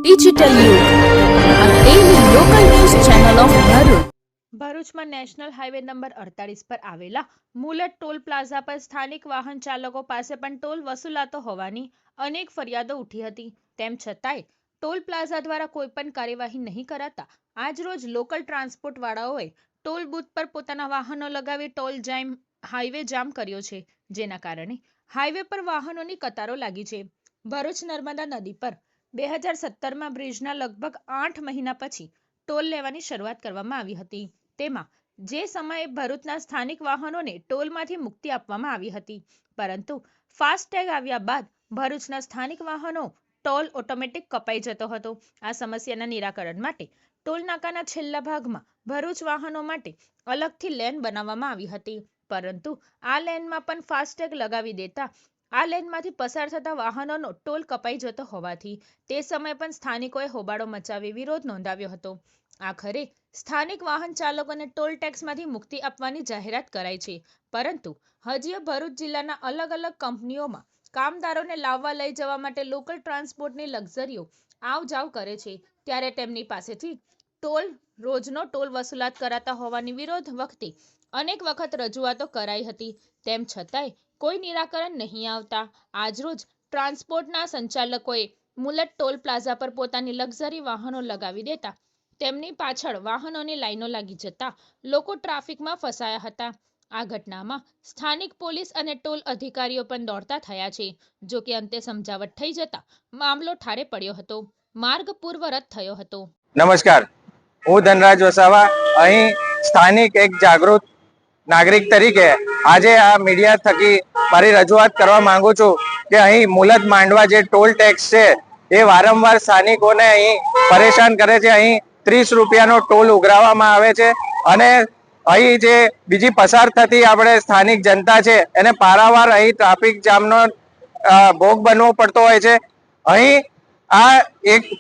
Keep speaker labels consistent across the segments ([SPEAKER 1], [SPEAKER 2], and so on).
[SPEAKER 1] Digital યુગ આ daily local news channel of Bharuch.
[SPEAKER 2] ભરૂચમાં નેશનલ હાઈવે નંબર 48 પર આવેલા મુલટ ટોલ પ્લાઝા પર સ્થાનિક વાહન ચાલકો પાસે પણ ટોલ વસૂલાતો હોવાની અનેક ફરિયાદો ઉઠી હતી. તેમ છતાંય ટોલ પ્લાઝા દ્વારા કોઈ પણ કાર્યવાહી નહીં કરાતા આજરોજ લોકલ ટ્રાન્સપોર્ટ વાળાઓએ ટોલ બૂથ પર પોતાના વાહનો લગાવી હાઈવે જામ કર્યો છે, જેના કારણે હાઈવે પર વાહનોની કતારો લાગી છે. ભરૂચ નર્મદા નદી પર 2017માં બ્રિજના લગભગ 8 મહિના પછી ટોલ લેવાની શરૂઆત કરવામાં આવી હતી. તેમાં જે સમયે ભરૂચના સ્થાનિક વાહનોને ટોલમાંથી મુક્તિ આપવામાં આવી હતી, પરંતુ ફાસ્ટેગ આવ્યા બાદ ભરૂચના સ્થાનિક વાહનો ટોલ ઓટોમેટિક કપાઈ જતો હતો. આ સમસ્યાના નિરાકરણ માટે ટોલ નાકાના છેલ્લા ભાગમાં ભરૂચ વાહનો માટે અલગથી લેન બનાવવામાં આવી હતી, પરંતુ આ લેનમાં પણ ફાસ્ટેગ લગાવી દેતા આ લેનમાંથી પસાર થતા વાહનોનો ટોલ કપાઈ જતો હોવાથી તે સમયે પણ સ્થાનિકોએ હોબાળો મચાવી વિરોધ નોંધાવ્યો હતો. આખરે સ્થાનિક વાહન ચાલકોને ટોલ ટેક્સમાંથી મુક્તિ આપવાની જાહેરાત કરાઈ છે, પરંતુ હજી ભરૂચ જિલ્લાના અલગ અલગ કંપનીઓમાં કામદારોને લાવવા લઈ જવા માટે લોકલ ટ્રાન્સપોર્ટની લક્ઝરીઓ આવ જાવ કરે છે, ત્યારે તેમની પાસેથી રોજનો ટોલ વસૂલાત કરાતા હોવાની વિરોધ વખતે અનેક વખત રજૂઆતો કરાઈ હતી. તેમ છતાંય કોઈ નિરાકરણ નહીં આવતા આજરોજ ટ્રાન્સપોર્ટના સંચાલકોએ મુલટ ટોલ પ્લાઝા પર પોતાની લક્ઝરી વાહનો લગાવી દેતા તેમની પાછળ વાહનોની લાઈનો લાગી જતા લોકો ટ્રાફિકમાં ફસાયા હતા. આ ઘટનામાં સ્થાનિક પોલીસ અને ટોલ અધિકારીઓ પણ દોડતા થયા છે. જો કે અંતે સમજાવટ થઈ જતા મામલો ઠારે પડ્યો હતો. માર્ગ પૂર્વરત થયો હતો.
[SPEAKER 3] નમસ્કાર, હું ધનરાજ વસાવા અહીં સ્થાનિક એક જાગૃત નાગરિક તરીકે આજે આ મીડિયા થકી મારી રજૂઆત કરવા માંગુ છું કે અહીં મુલત માંડવા જે ટોલ ટેક્સ છે એ વારંવાર સ્થાનિકોને અહીં પરેશાન કરે છે. અહીં 30 રૂપિયાનો ટોલ ઉઘરાવવામાં આવે છે અને અહીં જે બીજી પસાર થતી આપણે સ્થાનિક જનતા છે એને પારાવાર અહીં ટ્રાફિક જામનો ભોગ બનવો પડતો હોય છે. અહીં આ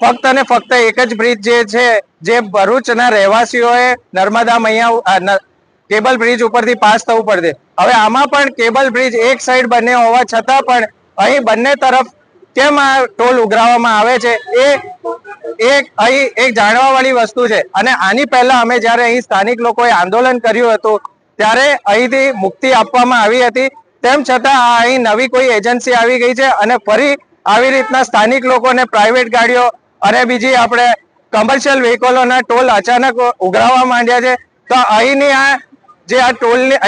[SPEAKER 3] ફક્ત અને ફક્ત એક જ બ્રિજ જે છે જે ભરૂચના રહેવાસીઓએ નર્મદા મૈયા કેબલ બ્રિજ ઉપરથી પાસ થવું પડશે. હવે આમાં પણ કેબલ બ્રિજ એક સાઈડ બને હોવા છતાં પણ અહીં બંને તરફ કેમ આ ટોલ ઉઘરાવવામાં આવે છે એ અહીં એક જાણવા વાળી વસ્તુ છે. અને આની પહેલા અમે જ્યારે અહીં સ્થાનિક લોકોએ આંદોલન કર્યું હતું ત્યારે અહીંથી મુક્તિ આપવામાં આવી હતી. તેમ છતાં અહીં નવી કોઈ એજન્સી આવી ગઈ છે અને ફરી આવી રીતના સ્થાનિક લોકોને પ્રાઇવેટ ગાડીઓ અને બીજી આપણે કમર્શિયલ વ્હીકલોના ટોલ અચાનક ઉઘરાવવા માંડ્યા છે. તો અહીંની આ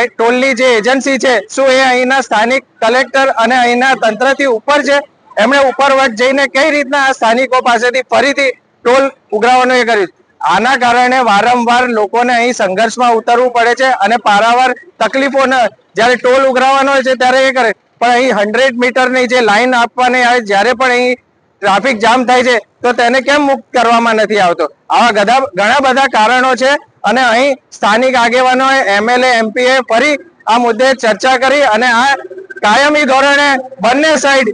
[SPEAKER 3] ટોલની જે એજન્સી છે શું એ અહીંના સ્થાનિક કલેક્ટર અને અહીંના તંત્રથી ઉપર છે? એમણે ઉપરવટ જઈને કઈ રીતના આ સ્થાનિકો પાસેથી ફરીથી ટોલ ઉઘરાવવાનું એ કર્યું? આના કારણે વારંવાર લોકોને અહીં સંઘર્ષમાં ઉતરવું પડે છે અને પારાવાર તકલીફો જ્યારે ટોલ ઉઘરાવવાનો હોય છે ત્યારે એ કરે, પણ અહીં 100 મીટરની જે લાઈન આપવાની આવે જ્યારે પણ અહીં ટ્રાફિક જામ થાય છે તો તેને કેમ મુક્ત કરવામાં નથી આવતો? આવા ઘણા બધા કારણો છે અને અહીં સ્થાનિક આગેવાનોએ MLA MP ફરી આ મુદ્દે ચર્ચા કરી અને આ કાયમી ધોરણે બંને સાઈડ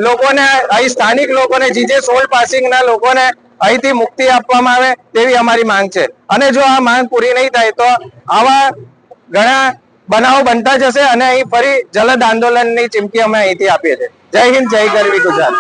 [SPEAKER 3] લોકોને અહીં સ્થાનિક લોકોને જે સોલ પાસિંગના લોકોને અહીંથી મુક્તિ આપવામાં આવે તેવી અમારી માંગ છે. અને જો આ માંગ પૂરી નહીં થાય તો આવા ઘણા બનાવો બનતા જશે અને અહીં ફરી જલદ આંદોલનની ચીમકી અમે અહીંથી આપીએ છીએ. જય હિન્દ, જય ગરવી ગુજરાત.